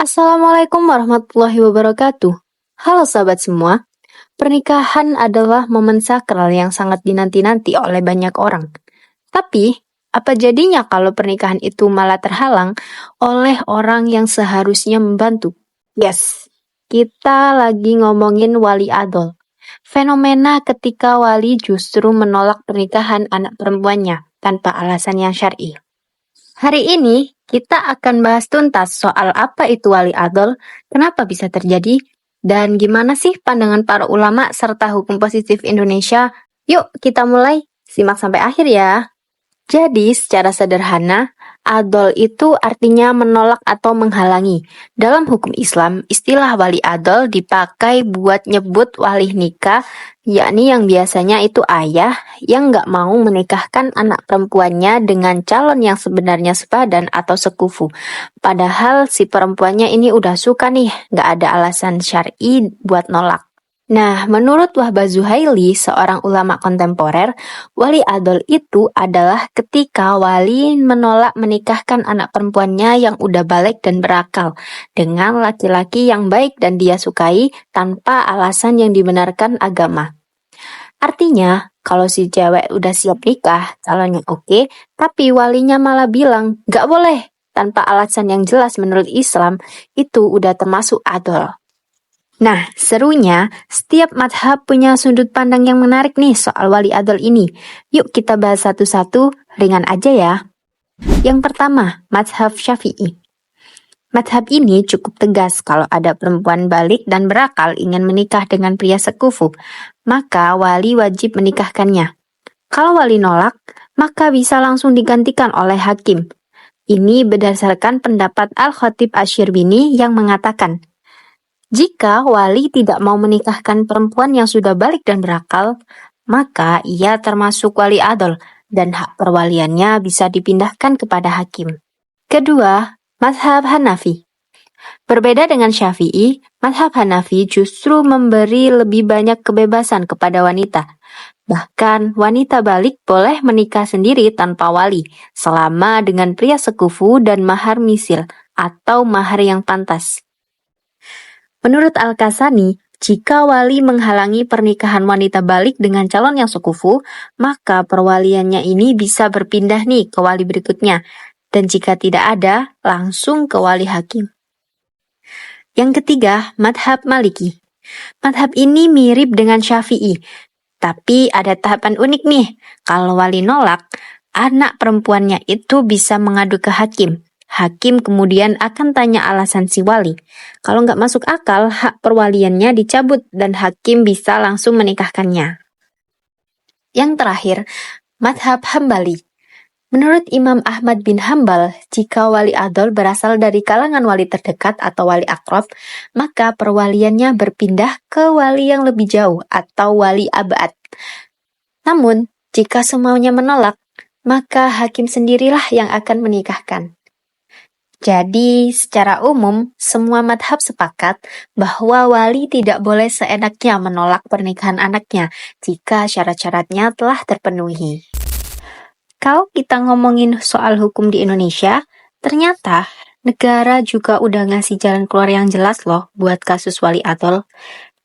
Assalamualaikum warahmatullahi wabarakatuh. Halo sahabat semua, pernikahan adalah momen sakral yang sangat dinanti-nanti oleh banyak orang. Tapi, apa jadinya kalau pernikahan itu malah terhalang oleh orang yang seharusnya membantu? Yes, kita lagi ngomongin wali adol. Fenomena ketika wali justru menolak pernikahan anak perempuannya tanpa alasan yang syar'i. Hari ini kita akan bahas tuntas soal apa itu wali adol, kenapa bisa terjadi, dan gimana sih pandangan para ulama serta hukum positif Indonesia. Yuk kita mulai, simak sampai akhir ya. Jadi secara sederhana, adol itu artinya menolak atau menghalangi. Dalam hukum Islam, istilah wali adol dipakai buat nyebut wali nikah, yakni yang biasanya itu ayah yang nggak mau menikahkan anak perempuannya dengan calon yang sebenarnya sepadan atau sekufu. Padahal si perempuannya ini udah suka nih, nggak ada alasan syar'i buat nolak. Nah, menurut Wahbah Zuhaili, seorang ulama kontemporer, wali adol itu adalah ketika wali menolak menikahkan anak perempuannya yang udah balik dan berakal dengan laki-laki yang baik dan dia sukai tanpa alasan yang dibenarkan agama. Artinya, kalau si cewek udah siap nikah, calonnya oke, tapi walinya malah bilang, gak boleh, tanpa alasan yang jelas menurut Islam, itu udah termasuk adol. Nah, serunya, setiap madhab punya sudut pandang yang menarik nih soal wali adol ini. Yuk kita bahas satu-satu, ringan aja ya. Yang pertama, madhab Syafi'i. Madhab ini cukup tegas kalau ada perempuan balik dan berakal ingin menikah dengan pria sekufu, maka wali wajib menikahkannya. Kalau wali nolak, maka bisa langsung digantikan oleh hakim. Ini berdasarkan pendapat Al-Khatib Asy-Syirbini yang mengatakan, jika wali tidak mau menikahkan perempuan yang sudah balik dan berakal, maka ia termasuk wali adol dan hak perwaliannya bisa dipindahkan kepada hakim. Kedua, mazhab Hanafi. Berbeda dengan Syafi'i, mazhab Hanafi justru memberi lebih banyak kebebasan kepada wanita. Bahkan wanita balik boleh menikah sendiri tanpa wali, selama dengan pria sekufu dan mahar misil atau mahar yang pantas. Menurut Al-Kasani, jika wali menghalangi pernikahan wanita balik dengan calon yang sekufu, maka perwaliannya ini bisa berpindah nih ke wali berikutnya. Dan jika tidak ada, langsung ke wali hakim. Yang ketiga, madhab Maliki. Madhab ini mirip dengan Syafi'i, tapi ada tahapan unik nih. Kalau wali nolak, anak perempuannya itu bisa mengadu ke hakim. Hakim kemudian akan tanya alasan si wali. Kalau nggak masuk akal, hak perwaliannya dicabut dan hakim bisa langsung menikahkannya. Yang terakhir, madhab Hambali. Menurut Imam Ahmad bin Hambal, jika wali adol berasal dari kalangan wali terdekat atau wali akrab, maka perwaliannya berpindah ke wali yang lebih jauh atau wali abad. Namun, jika semuanya menolak, maka hakim sendirilah yang akan menikahkan. Jadi, secara umum, semua madhab sepakat bahwa wali tidak boleh seenaknya menolak pernikahan anaknya jika syarat-syaratnya telah terpenuhi. Kalau kita ngomongin soal hukum di Indonesia, ternyata negara juga udah ngasih jalan keluar yang jelas loh buat kasus wali adol.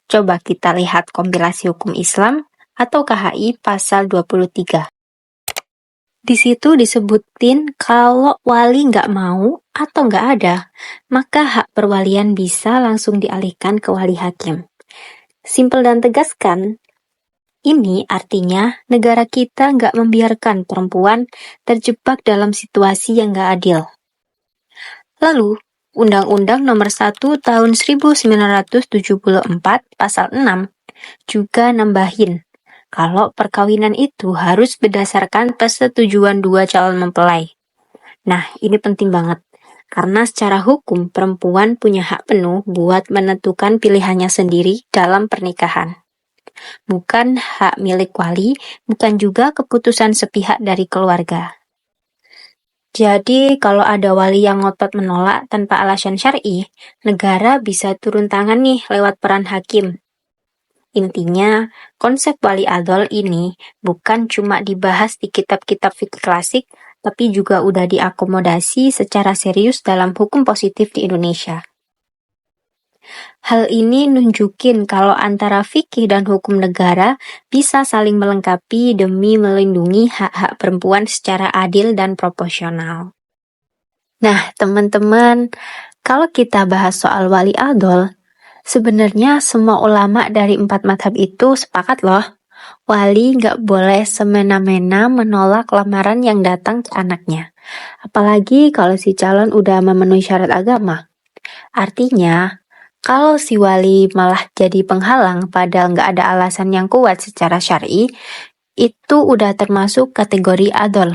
Coba kita lihat kompilasi hukum Islam atau KHI pasal 23. Di situ disebutin kalau wali nggak mau atau nggak ada, maka hak perwalian bisa langsung dialihkan ke wali hakim. Simpel dan tegas kan? Ini artinya negara kita nggak membiarkan perempuan terjebak dalam situasi yang nggak adil. Lalu, Undang-Undang Nomor 1 Tahun 1974 Pasal 6 juga nambahin kalau perkawinan itu harus berdasarkan persetujuan dua calon mempelai. Nah, ini penting banget. Karena secara hukum, perempuan punya hak penuh buat menentukan pilihannya sendiri dalam pernikahan. Bukan hak milik wali, bukan juga keputusan sepihak dari keluarga. Jadi, kalau ada wali yang ngotot menolak tanpa alasan syar'i, negara bisa turun tangan nih lewat peran hakim. Intinya, konsep wali adol ini bukan cuma dibahas di kitab-kitab fikih klasik, tapi juga udah diakomodasi secara serius dalam hukum positif di Indonesia. Hal ini nunjukin kalau antara fikih dan hukum negara bisa saling melengkapi demi melindungi hak-hak perempuan secara adil dan proporsional. Nah, teman-teman, kalau kita bahas soal wali adol, sebenarnya semua ulama dari 4 madhab itu sepakat loh. Wali nggak boleh semena-mena menolak lamaran yang datang ke anaknya. Apalagi kalau si calon udah memenuhi syarat agama. Artinya, kalau si wali malah jadi penghalang padahal nggak ada alasan yang kuat secara syar'i, itu udah termasuk kategori adol.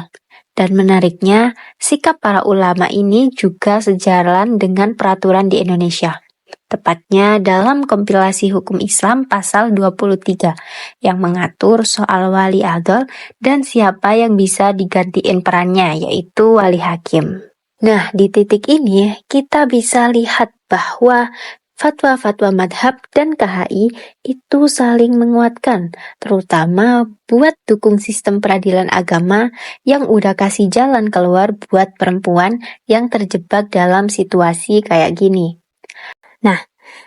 Dan menariknya, sikap para ulama ini juga sejalan dengan peraturan di Indonesia. Tepatnya dalam kompilasi hukum Islam pasal 23 yang mengatur soal wali adol dan siapa yang bisa digantiin perannya, yaitu wali hakim. Nah, di titik ini kita bisa lihat bahwa fatwa-fatwa madhab dan KHI itu saling menguatkan, terutama buat dukung sistem peradilan agama yang udah kasih jalan keluar buat perempuan yang terjebak dalam situasi kayak gini. Nah,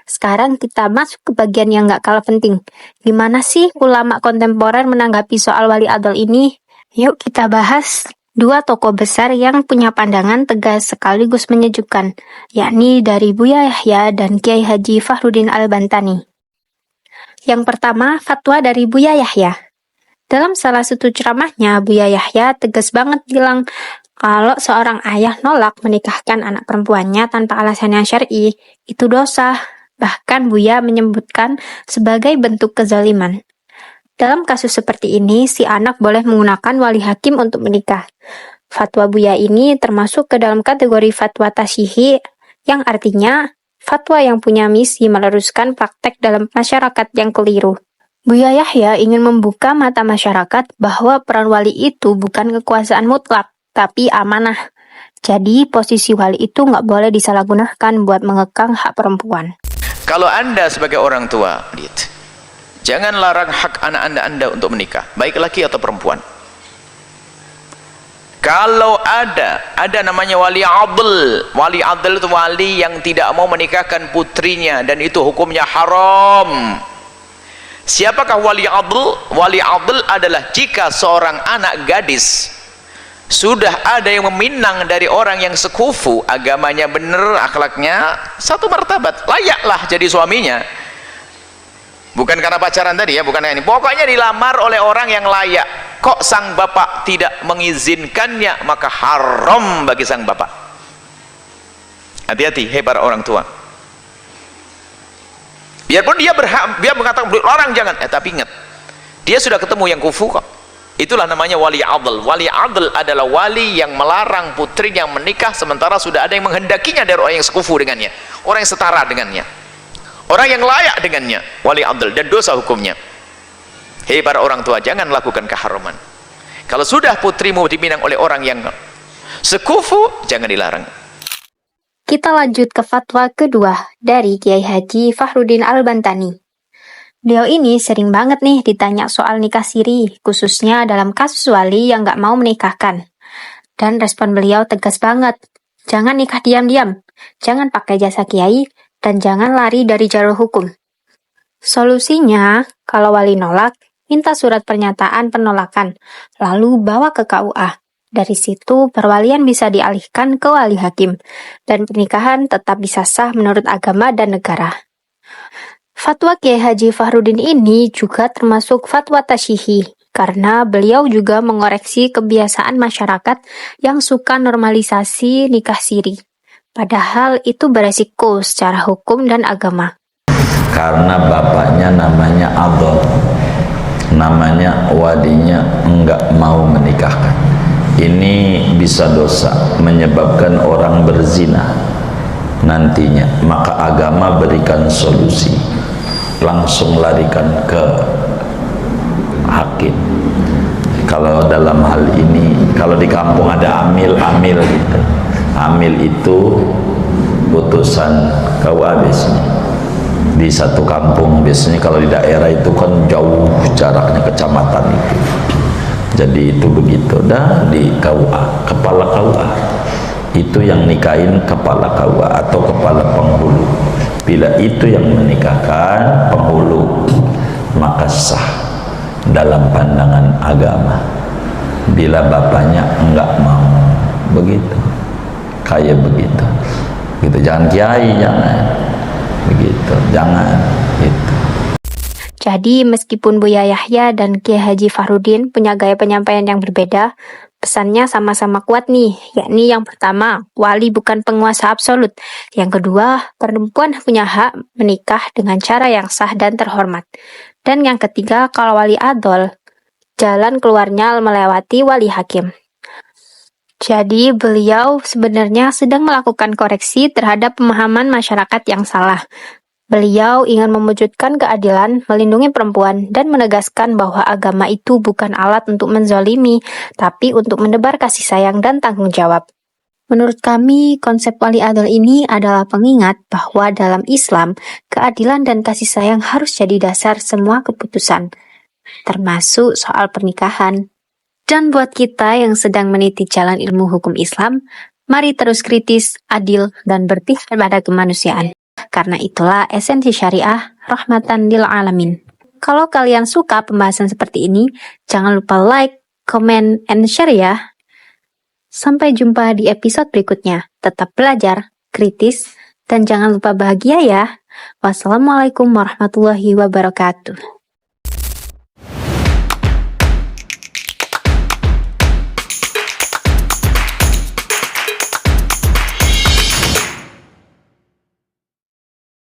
sekarang kita masuk ke bagian yang gak kalah penting. Gimana sih ulama kontemporer menanggapi soal wali adol ini? Yuk kita bahas 2 tokoh besar yang punya pandangan tegas sekaligus menyejukkan, yakni dari Buya Yahya dan Kiai Haji Fakhruddin Al-Bantani. Yang pertama, fatwa dari Buya Yahya. Dalam salah satu ceramahnya, Buya Yahya tegas banget bilang, kalau seorang ayah nolak menikahkan anak perempuannya tanpa alasan yang syar'i, itu dosa. Bahkan Buya menyebutkan sebagai bentuk kezaliman. Dalam kasus seperti ini, si anak boleh menggunakan wali hakim untuk menikah. Fatwa Buya ini termasuk ke dalam kategori fatwa tasyihi, yang artinya fatwa yang punya misi meluruskan praktek dalam masyarakat yang keliru. Buya Yahya ingin membuka mata masyarakat bahwa peran wali itu bukan kekuasaan mutlak, tapi amanah. Jadi posisi wali itu nggak boleh disalahgunakan buat mengekang hak perempuan. Kalau Anda sebagai orang tua, jangan larang hak anak Anda untuk menikah, baik laki atau perempuan. Kalau ada namanya wali adl. Wali adl itu wali yang tidak mau menikahkan putrinya, dan itu hukumnya haram. Siapakah wali adl? Wali adl adalah jika seorang anak gadis sudah ada yang meminang dari orang yang sekufu, agamanya benar, akhlaknya satu martabat, layaklah jadi suaminya. Bukan karena pacaran tadi ya, bukan ini. Pokoknya dilamar oleh orang yang layak. Kok sang bapak tidak mengizinkannya, maka haram bagi sang bapak. Hati-hati, hei para orang tua. Biarpun dia mengatakan orang jangan, tapi ingat, dia sudah ketemu yang kufu kok. Itulah namanya wali adl. Wali adl adalah wali yang melarang putrinya menikah sementara sudah ada yang menghendakinya dari orang yang sekufu dengannya, orang yang setara dengannya, orang yang layak dengannya. Wali adl, dan dosa hukumnya. Hei para orang tua, jangan lakukan keharaman. Kalau sudah putrimu dipinang oleh orang yang sekufu, jangan dilarang. Kita lanjut ke fatwa kedua dari Kiai Haji Fakhruddin Al-Bantani. Beliau ini sering banget nih ditanya soal nikah siri, khususnya dalam kasus wali yang gak mau menikahkan. Dan respon beliau tegas banget, jangan nikah diam-diam, jangan pakai jasa kiai, dan jangan lari dari jalur hukum. Solusinya, kalau wali nolak, minta surat pernyataan penolakan, lalu bawa ke KUA. Dari situ, perwalian bisa dialihkan ke wali hakim, dan pernikahan tetap bisa sah menurut agama dan negara. Fatwa Kiai Haji Fakhruddin ini juga termasuk fatwa tasyihi, karena beliau juga mengoreksi kebiasaan masyarakat yang suka normalisasi nikah siri. Padahal itu beresiko secara hukum dan agama. Karena bapaknya namanya adol, namanya wadinya enggak mau menikahkan. Ini bisa dosa, menyebabkan orang berzina nantinya. Maka agama berikan solusi, langsung larikan ke hakim. Kalau dalam hal ini, kalau di kampung ada amil gitu. Amil itu putusan KUA biasanya. Di satu kampung biasanya, kalau di daerah itu kan jauh jaraknya kecamatan itu. Jadi itu begitu. Dah di KUA, kepala KUA itu yang nikahin kepala KUA atau kepala penghulu. Bila itu yang menikahkan penghulu, maka sah dalam pandangan agama. Bila bapaknya enggak mau, begitu, kayak begitu. Gitu, jangan kiai, jangan begitu, jangan itu. Jadi meskipun Buya Yahya dan Kiai Haji Fahrudin punya gaya penyampaian yang berbeda, pesannya sama-sama kuat nih, yakni yang pertama, wali bukan penguasa absolut. Yang kedua, perempuan punya hak menikah dengan cara yang sah dan terhormat. Dan yang ketiga, kalau wali adol, jalan keluarnya melewati wali hakim. Jadi beliau sebenarnya sedang melakukan koreksi terhadap pemahaman masyarakat yang salah. Beliau ingin mewujudkan keadilan, melindungi perempuan, dan menegaskan bahwa agama itu bukan alat untuk menzalimi, tapi untuk menebar kasih sayang dan tanggung jawab. Menurut kami, konsep wali adil ini adalah pengingat bahwa dalam Islam, keadilan dan kasih sayang harus jadi dasar semua keputusan, termasuk soal pernikahan. Dan buat kita yang sedang meniti jalan ilmu hukum Islam, mari terus kritis, adil, dan berpihak pada kemanusiaan. Karena itulah esensi syariah, rahmatan lil alamin. Kalau kalian suka pembahasan seperti ini, jangan lupa like, comment, and share ya. Sampai jumpa di episode berikutnya. Tetap belajar, kritis, dan jangan lupa bahagia ya. Wassalamualaikum warahmatullahi wabarakatuh.